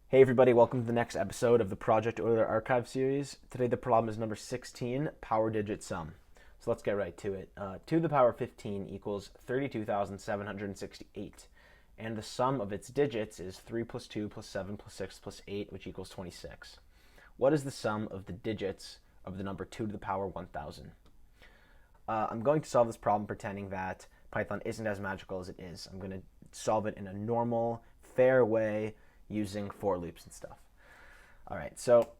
Hey everybody, welcome to the next episode of the Project Euler archive series. Today the problem is number 16, power digit sum. So let's get right to it. 2 to the power 15 equals 32,768. And the sum of its digits is 3 plus 2 plus 7 plus 6 plus 8, which equals 26. What is the sum of the digits of the number 2 to the power 1,000? I'm going to solve this problem pretending that Python isn't as magical as it is. I'm going to solve it in a normal, fair way using for loops and stuff. All right, so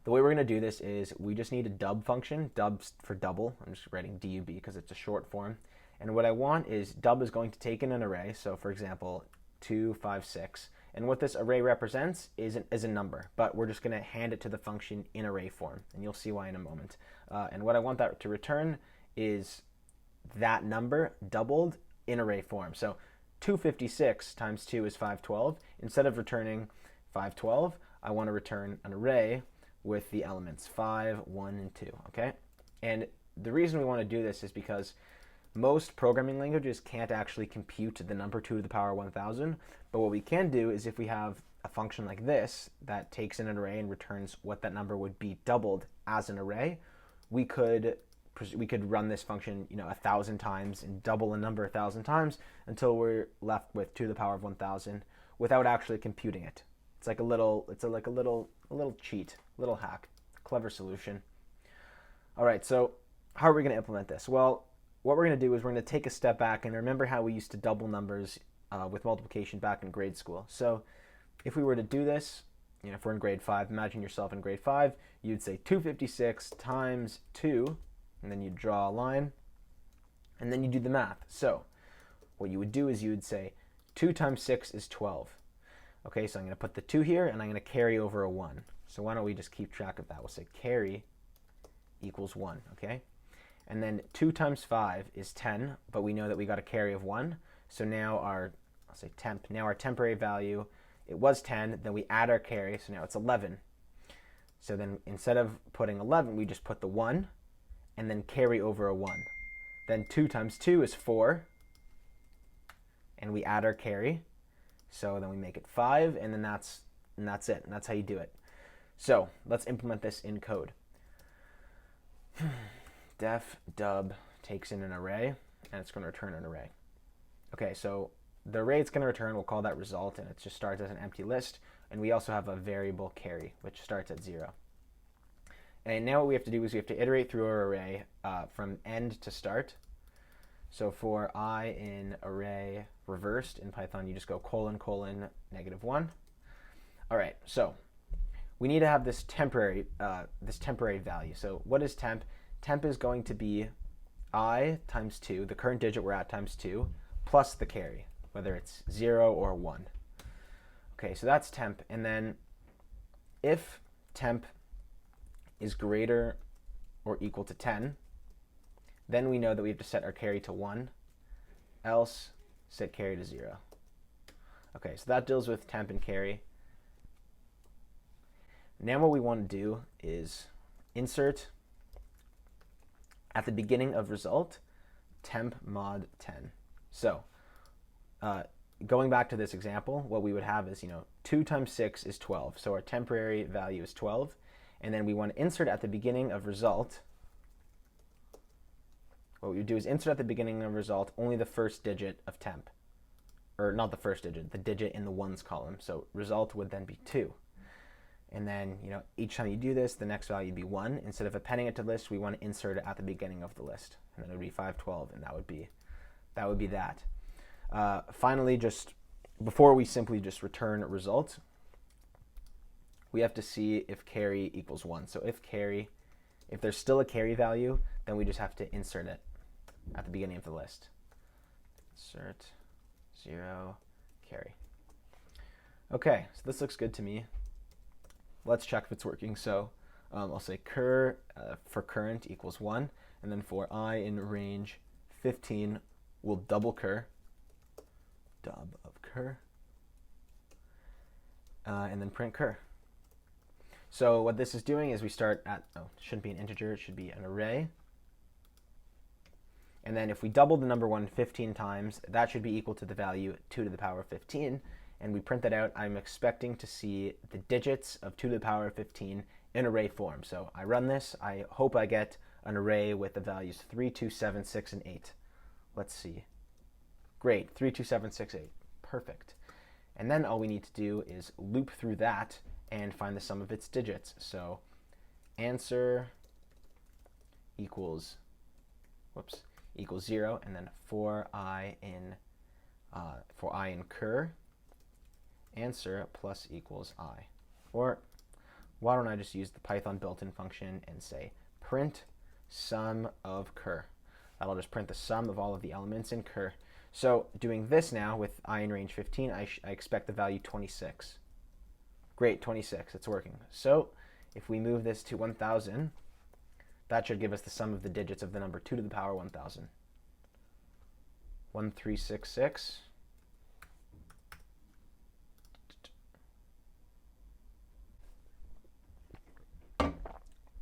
the way we're going to do this is we just need a dub function. Dub's for double. I'm just writing dub because it's a short form. And what I want is dub is going to take in an array. So for example, 2, 5, 6. And what this array represents is a number, but we're just going to hand it to the function in array form. And you'll see why in a moment. And what I want that to return is that number doubled in array form. So 256 times 2 is 512. Instead of returning 512, I want to return an array with the elements 5, 1, and 2, okay? And the reason we want to do this is because most programming languages can't actually compute the number 2 to the power 1000, but what we can do is if we have a function like this that takes in an array and returns what that number would be doubled as an array, we could run this function 1,000 times and double a number 1,000 times until we're left with 2 to the power of 1,000 without actually computing it. It's like a little cheat, little hack, clever solution. All right, so how are we going to implement this? Well, what we're going to do is we're going to take a step back and remember how we used to double numbers with multiplication back in grade school. So if we were to do this, if we're in grade 5, imagine yourself in grade 5, you'd say 256 times 2, and then you draw a line, and then you do the math. So what you would do is you would say 2 times 6 is 12. Okay, so I'm going to put the 2 here, and I'm going to carry over a 1. So why don't we just keep track of that? We'll say carry equals 1, okay? And then 2 times 5 is 10, but we know that we got a carry of 1. So now our temporary value, it was 10, then we add our carry, so now it's 11. So then instead of putting 11, we just put the 1, and then carry over a 1. Then 2 times 2 is 4, and we add our carry. So then we make it 5, and then that's it. And that's how you do it. So let's implement this in code. Def dub takes in an array, and it's going to return an array. Okay, so the array it's going to return, we'll call that result, and it just starts as an empty list. And we also have a variable carry, which starts at 0. And now what we have to do is we have to iterate through our array from end to start. So for I in array reversed in Python, you just go : -1. All right, so we need to have this temporary value. So what is temp? Temp is going to be I times 2, the current digit we're at times 2, plus the carry, whether it's 0 or 1. Okay, so that's temp. And then if temp is greater or equal to 10, then we know that we have to set our carry to 1, else set carry to 0. Okay, so that deals with temp and carry. Now what we want to do is insert at the beginning of result temp mod 10. So going back to this example, what we would have is 2 times 6 is 12. So our temporary value is 12. And then we want to insert at the beginning of result. What we would do is insert at the beginning of result only the first digit of temp. Or not the first digit, the digit in the ones column. So result would then be 2. And then each time you do this, the next value would be 1. Instead of appending it to the list, we want to insert it at the beginning of the list. And then it would be 512, and that would be that. Finally, just before we simply just return a result, we have to see if carry equals 1. So if there's still a carry value, then we just have to insert it at the beginning of the list. Insert 0 carry. Okay, so this looks good to me. Let's check if it's working. So I'll say cur for current equals 1, and then for I in range 15, we'll double cur, dub of cur, and then print cur. So what this is doing is we start at, it shouldn't be an integer, it should be an array. And then if we double the number 1 15 times, that should be equal to the value 2 to the power 15. and we print that out, I'm expecting to see the digits of 2 to the power of 15 in array form. So I run this. I hope I get an array with the values 3, 2, 7, 6, and 8. Let's see. Great, 3, 2, 7, 6, 8. Perfect. And then all we need to do is loop through that and find the sum of its digits. So answer equals 0, and then for I in cur, answer plus equals I. Or why don't I just use the Python built-in function and say print sum of cur. That'll just print the sum of all of the elements in cur. So doing this now with I in range 15, I expect the value 26. Great, 26, it's working. So if we move this to 1000, that should give us the sum of the digits of the number 2 to the power 1000. 1366.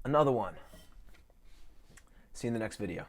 Another one. See you in the next video.